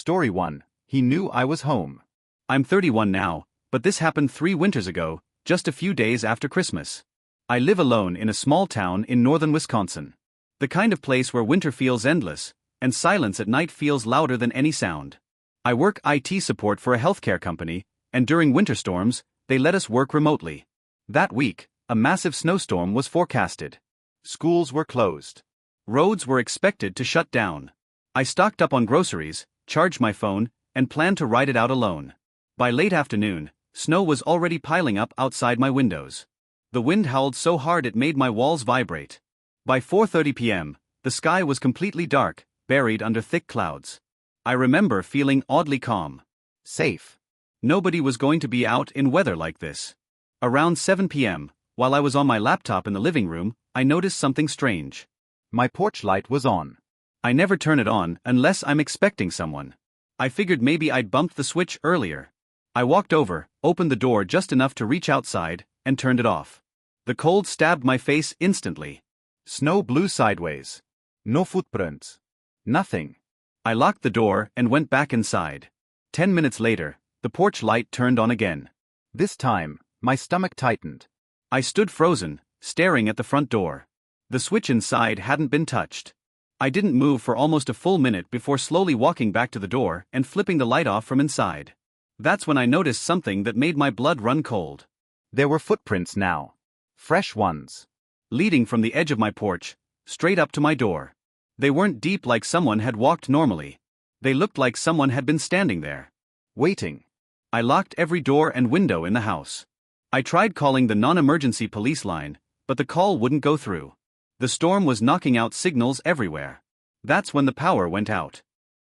Story 1. He knew I was home. I'm 31 now, but this happened 3 winters ago, just a few days after Christmas. I live alone in a small town in northern Wisconsin. The kind of place where winter feels endless, and silence at night feels louder than any sound. I work IT support for a healthcare company, and during winter storms, they let us work remotely. That week, a massive snowstorm was forecasted. Schools were closed. Roads were expected to shut down. I stocked up on groceries, charged my phone, and planned to ride it out alone. By late afternoon, snow was already piling up outside my windows. The wind howled so hard it made my walls vibrate. By 4:30 p.m., the sky was completely dark, buried under thick clouds. I remember feeling oddly calm. Safe. Nobody was going to be out in weather like this. Around 7 p.m., while I was on my laptop in the living room, I noticed something strange. My porch light was on. I never turn it on unless I'm expecting someone. I figured maybe I'd bumped the switch earlier. I walked over, opened the door just enough to reach outside, and turned it off. The cold stabbed my face instantly. Snow blew sideways. No footprints. Nothing. I locked the door and went back inside. 10 minutes later, the porch light turned on again. This time, my stomach tightened. I stood frozen, staring at the front door. The switch inside hadn't been touched. I didn't move for almost a full minute before slowly walking back to the door and flipping the light off from inside. That's when I noticed something that made my blood run cold. There were footprints now. Fresh ones. Leading from the edge of my porch, straight up to my door. They weren't deep like someone had walked normally. They looked like someone had been standing there. Waiting. I locked every door and window in the house. I tried calling the non-emergency police line, but the call wouldn't go through. The storm was knocking out signals everywhere. That's when the power went out.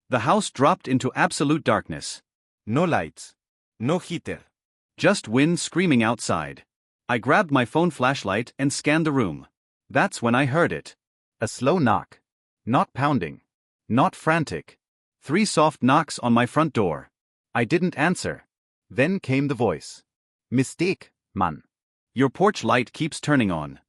The house dropped into absolute darkness. No lights. No heater. Just wind screaming outside. I grabbed my phone flashlight and scanned the room. That's when I heard it. A slow knock. Not pounding. Not frantic. 3 soft knocks on my front door. I didn't answer. Then came the voice. Mistake, man. Your porch light keeps turning on.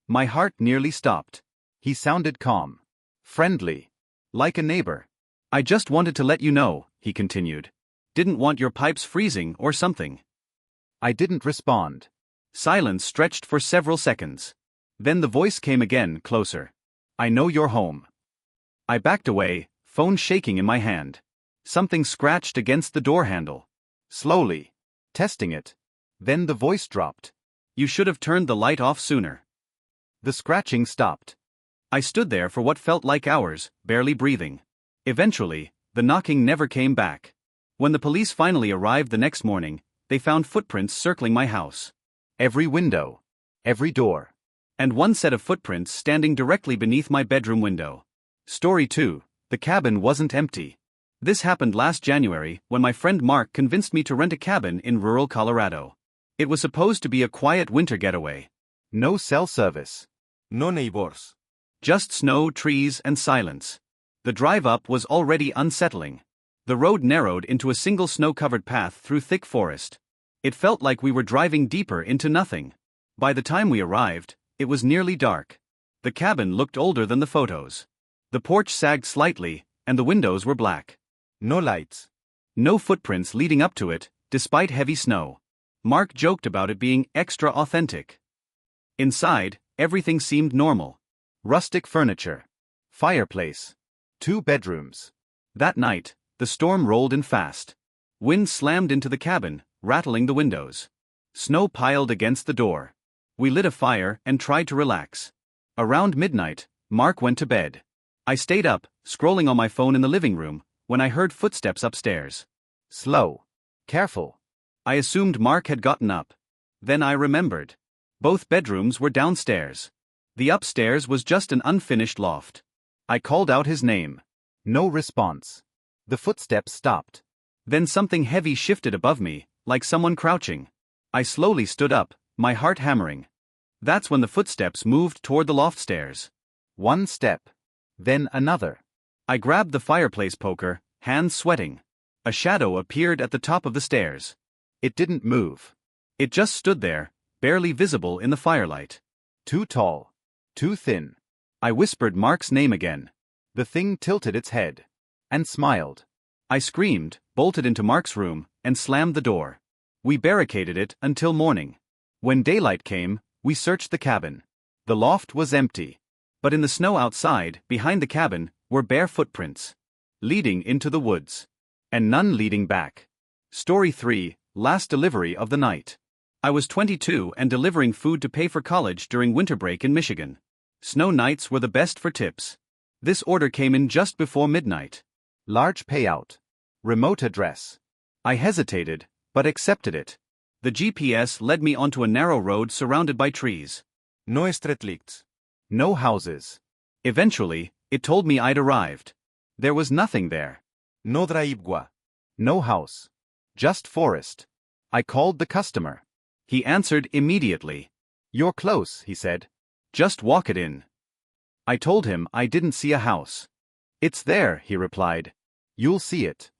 My heart nearly stopped. He sounded calm. Friendly. Like a neighbor. I just wanted to let you know, he continued. Didn't want your pipes freezing or something. I didn't respond. Silence stretched for several seconds. Then the voice came again, closer. I know you're home. I backed away, phone shaking in my hand. Something scratched against the door handle. Slowly. Testing it. Then the voice dropped. You should have turned the light off sooner. The scratching stopped. I stood there for what felt like hours, barely breathing. Eventually, the knocking never came back. When the police finally arrived the next morning, they found footprints circling my house. Every window. Every door. And one set of footprints standing directly beneath my bedroom window. Story 2. The cabin wasn't empty. This happened last January when my friend Mark convinced me to rent a cabin in rural Colorado. It was supposed to be a quiet winter getaway. No cell service. No neighbors. Just snow, trees, and silence. The drive up was already unsettling. The road narrowed into a single snow-covered path through thick forest. It felt like we were driving deeper into nothing. By the time we arrived, it was nearly dark. The cabin looked older than the photos. The porch sagged slightly, and the windows were black. No lights. No footprints leading up to it, despite heavy snow. Mark joked about it being extra authentic. Inside, everything seemed normal. Rustic furniture. Fireplace. 2 bedrooms. That night, the storm rolled in fast. Wind slammed into the cabin, rattling the windows. Snow piled against the door. We lit a fire and tried to relax. Around midnight, Mark went to bed. I stayed up, scrolling on my phone in the living room, when I heard footsteps upstairs. Slow. Careful. I assumed Mark had gotten up. Then I remembered. Both bedrooms were downstairs. The upstairs was just an unfinished loft. I called out his name. No response. The footsteps stopped. Then something heavy shifted above me, like someone crouching. I slowly stood up, my heart hammering. That's when the footsteps moved toward the loft stairs. 1 step. Then another. I grabbed the fireplace poker, hands sweating. A shadow appeared at the top of the stairs. It didn't move. It just stood there, barely visible in the firelight. Too tall. Too thin. I whispered Mark's name again. The thing tilted its head. And smiled. I screamed, bolted into Mark's room, and slammed the door. We barricaded it until morning. When daylight came, we searched the cabin. The loft was empty. But in the snow outside, behind the cabin, were bare footprints. Leading into the woods. And none leading back. Story 3, Last Delivery of the Night. I was 22 and delivering food to pay for college during winter break in Michigan. Snow nights were the best for tips. This order came in just before midnight. Large payout. Remote address. I hesitated, but accepted it. The GPS led me onto a narrow road surrounded by trees. No streetlights. No houses. Eventually, it told me I'd arrived. There was nothing there. No driveway. No house. Just forest. I called the customer. He answered immediately. You're close, he said. Just walk it in. I told him I didn't see a house. It's there, he replied. You'll see it.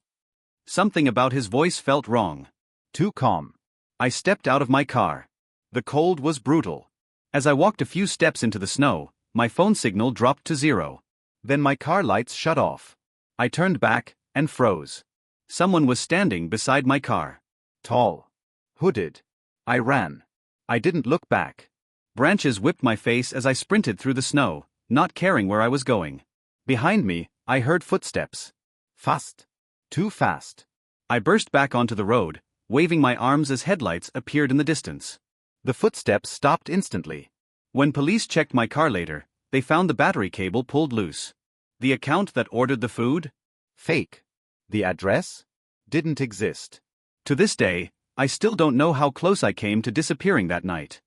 Something about his voice felt wrong. Too calm. I stepped out of my car. The cold was brutal. As I walked a few steps into the snow, my phone signal dropped to 0. Then my car lights shut off. I turned back and froze. Someone was standing beside my car. Tall. Hooded. I ran. I didn't look back. Branches whipped my face as I sprinted through the snow, not caring where I was going. Behind me, I heard footsteps. Fast. Too fast. I burst back onto the road, waving my arms as headlights appeared in the distance. The footsteps stopped instantly. When police checked my car later, they found the battery cable pulled loose. The account that ordered the food? Fake. The address? Didn't exist. To this day, I still don't know how close I came to disappearing that night.